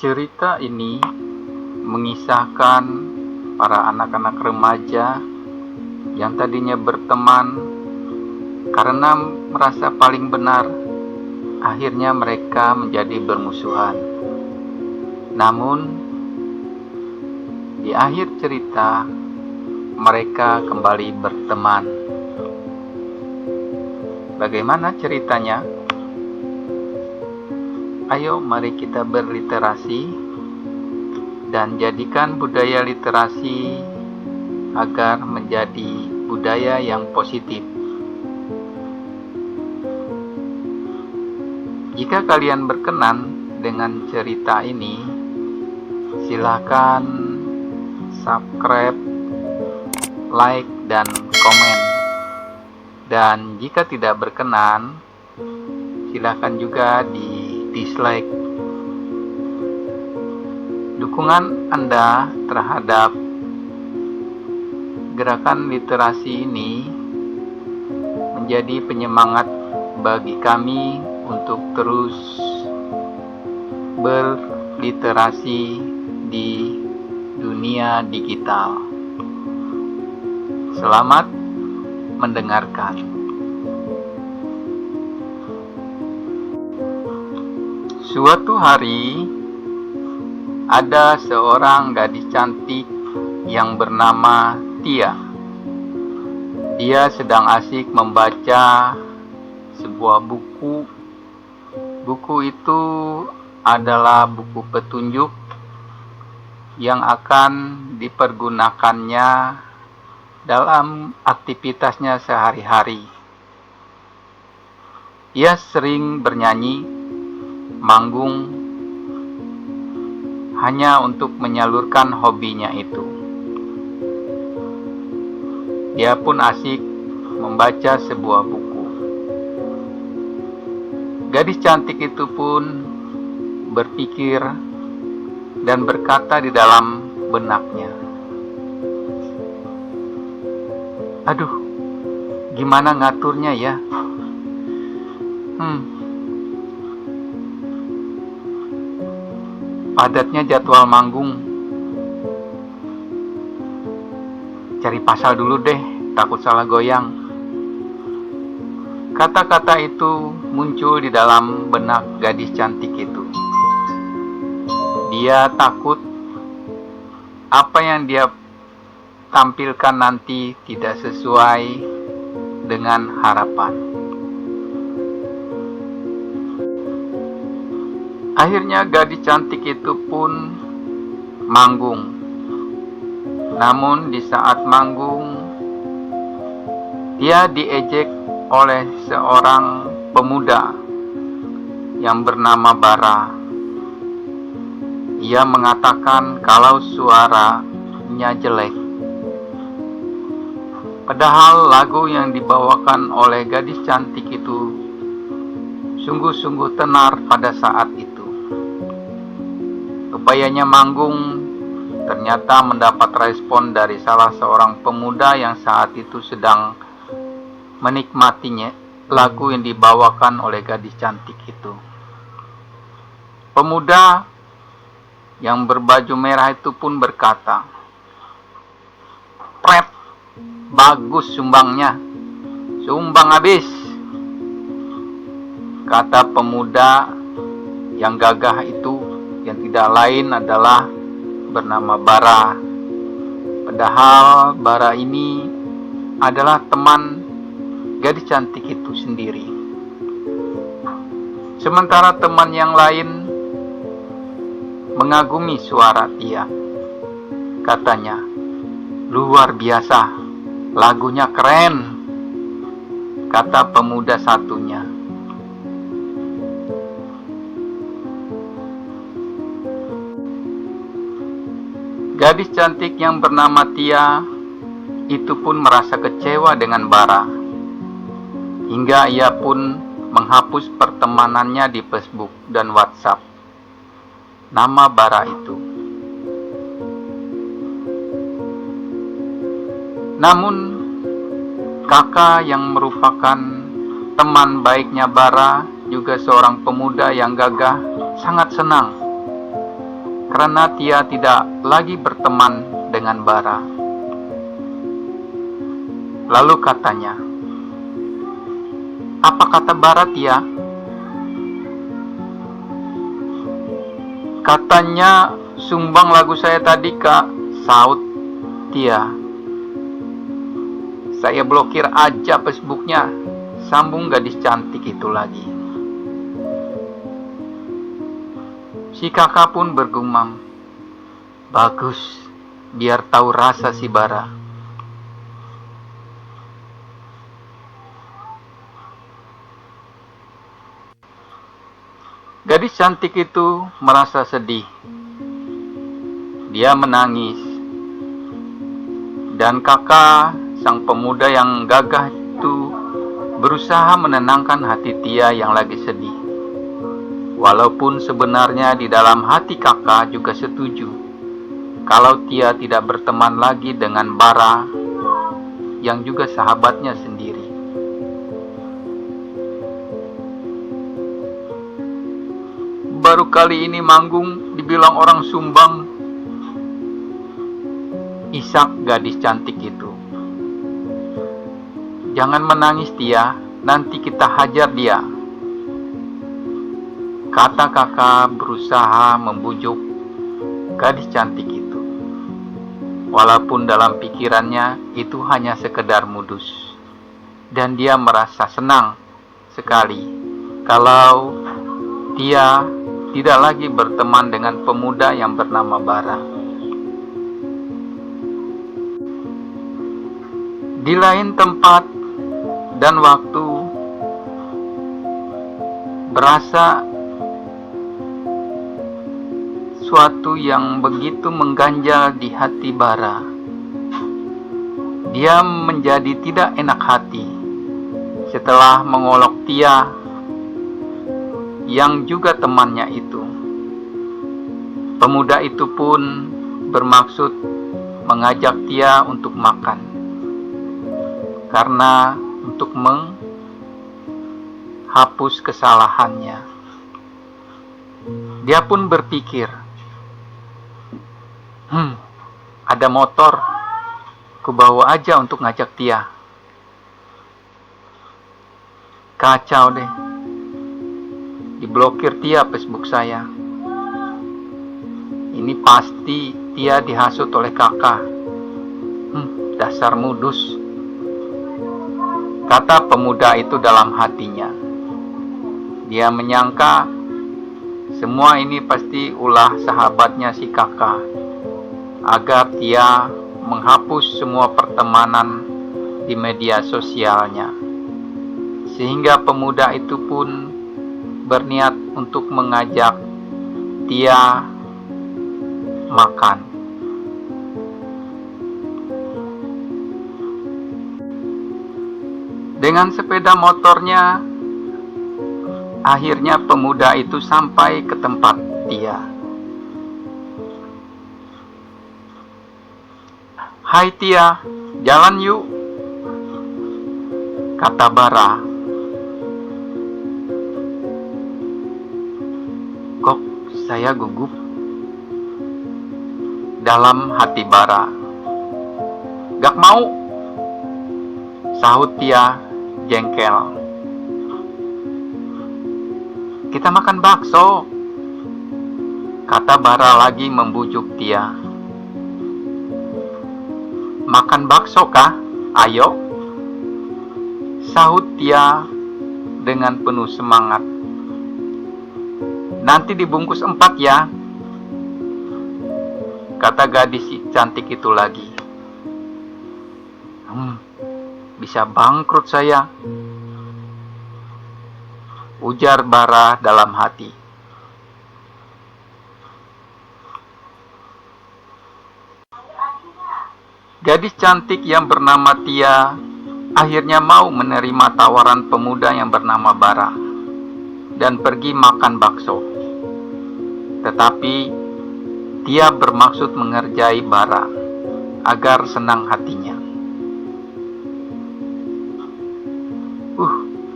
Cerita ini mengisahkan para anak-anak remaja yang tadinya berteman karena merasa paling benar, akhirnya mereka menjadi bermusuhan. Namun, di akhir cerita, mereka kembali berteman. Bagaimana ceritanya? Ayo mari kita berliterasi dan jadikan budaya literasi agar menjadi budaya yang positif. Jika kalian berkenan dengan cerita ini, silakan subscribe, like, dan komen. Dan jika tidak berkenan, silakan juga di dislike. Dukungan Anda terhadap gerakan literasi ini menjadi penyemangat bagi kami untuk terus berliterasi di dunia digital. Selamat mendengarkan. Suatu hari, ada seorang gadis cantik yang bernama Tia. Dia sedang asik membaca sebuah buku. Buku itu adalah buku petunjuk yang akan dipergunakannya dalam aktivitasnya sehari-hari. Ia sering bernyanyi, manggung, hanya untuk menyalurkan hobinya itu. Dia pun asik membaca sebuah buku. Gadis cantik itu pun berpikir dan berkata di dalam benaknya, "Aduh, gimana ngaturnya ya? Padatnya jadwal manggung. Cari pasal dulu deh, takut salah goyang." Kata-kata itu muncul di dalam benak gadis cantik itu. Dia takut apa yang dia tampilkan nanti tidak sesuai dengan harapan. Akhirnya gadis cantik itu pun manggung. Namun di saat manggung, dia diejek oleh seorang pemuda yang bernama Bara. Ia mengatakan kalau suaranya jelek. Padahal lagu yang dibawakan oleh gadis cantik itu sungguh-sungguh tenar pada saat itu. Upayanya manggung ternyata mendapat respon dari salah seorang pemuda yang saat itu sedang menikmatinya lagu yang dibawakan oleh gadis cantik itu. Pemuda yang berbaju merah itu pun berkata, "Pret, bagus sumbangnya, sumbang habis," kata pemuda yang gagah itu, yang tidak lain adalah bernama Bara. Padahal Bara ini adalah teman gadis cantik itu sendiri. Sementara teman yang lain mengagumi suara Tia. Katanya, "Luar biasa, lagunya keren," kata pemuda satunya. Gadis cantik yang bernama Tia itu pun merasa kecewa dengan Bara, hingga ia pun menghapus pertemanannya di Facebook dan WhatsApp nama Bara itu. Namun kakak yang merupakan teman baiknya Bara, juga seorang pemuda yang gagah, sangat senang karena Tia tidak lagi berteman dengan bara. Lalu katanya, "Apa kata bara, Tia?" "Katanya sumbang lagu saya tadi, Kak," saut Tia. "Saya blokir aja Facebooknya," sambung gadis cantik itu lagi. Si kakak pun bergumam, "Bagus, biar tahu rasa si bara." Gadis cantik itu merasa sedih. Dia menangis. Dan kakak, sang pemuda yang gagah itu, berusaha menenangkan hati Tia yang lagi sedih. Walaupun sebenarnya di dalam hati kakak juga setuju kalau Tia tidak berteman lagi dengan bara yang juga sahabatnya sendiri. "Baru kali ini manggung dibilang orang sumbang," isak gadis cantik itu. "Jangan menangis, Tia, nanti kita hajar dia," kata kakak berusaha membujuk gadis cantik itu. Walaupun dalam pikirannya itu hanya sekedar modus. Dan dia merasa senang sekali kalau dia tidak lagi berteman dengan pemuda yang bernama Bara. Di lain tempat dan waktu, berasa suatu yang begitu mengganjal di hati Bara. Dia menjadi tidak enak hati setelah mengolok Tia yang juga temannya itu. Pemuda itu pun bermaksud mengajak Tia untuk makan, karena untuk menghapus kesalahannya. Dia pun berpikir, ada motor, ku bawa aja untuk ngajak Tia. Kacau deh, diblokir Tia Facebook saya. Ini pasti Tia dihasut oleh kakak. Dasar modus, kata pemuda itu dalam hatinya. Dia menyangka semua ini pasti ulah sahabatnya si kakak, agar Tia menghapus semua pertemanan di media sosialnya. Sehingga pemuda itu pun berniat untuk mengajak Tia makan. Dengan sepeda motornya, akhirnya pemuda itu sampai ke tempat Tia. "Hai Tia, jalan yuk," kata Bara. Kok saya gugup dalam hati Bara. "Gak mau," sahut Tia jengkel. "Kita makan bakso," kata Bara lagi membujuk Tia. "Makan bakso kah? Ayo," sahut Tia dengan penuh semangat. "Nanti dibungkus 4 ya," kata gadis cantik itu lagi. Bisa bangkrut saya," ujar Bara dalam hati. Gadis cantik yang bernama Tia akhirnya mau menerima tawaran pemuda yang bernama Bara dan pergi makan bakso. Tetapi Tia bermaksud mengerjai Bara agar senang hatinya.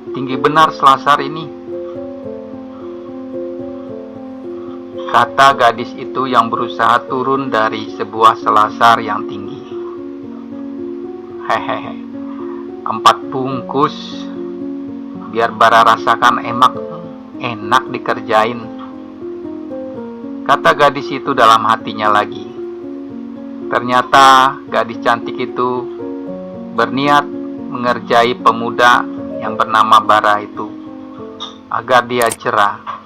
Tinggi benar selasar ini. kata gadis itu yang berusaha turun dari sebuah selasar yang tinggi. Hehehe, 4 bungkus, biar Bara rasakan enak dikerjain, kata gadis itu dalam hatinya lagi. Ternyata gadis cantik itu berniat mengerjai pemuda yang bernama Bara itu agar dia cerah.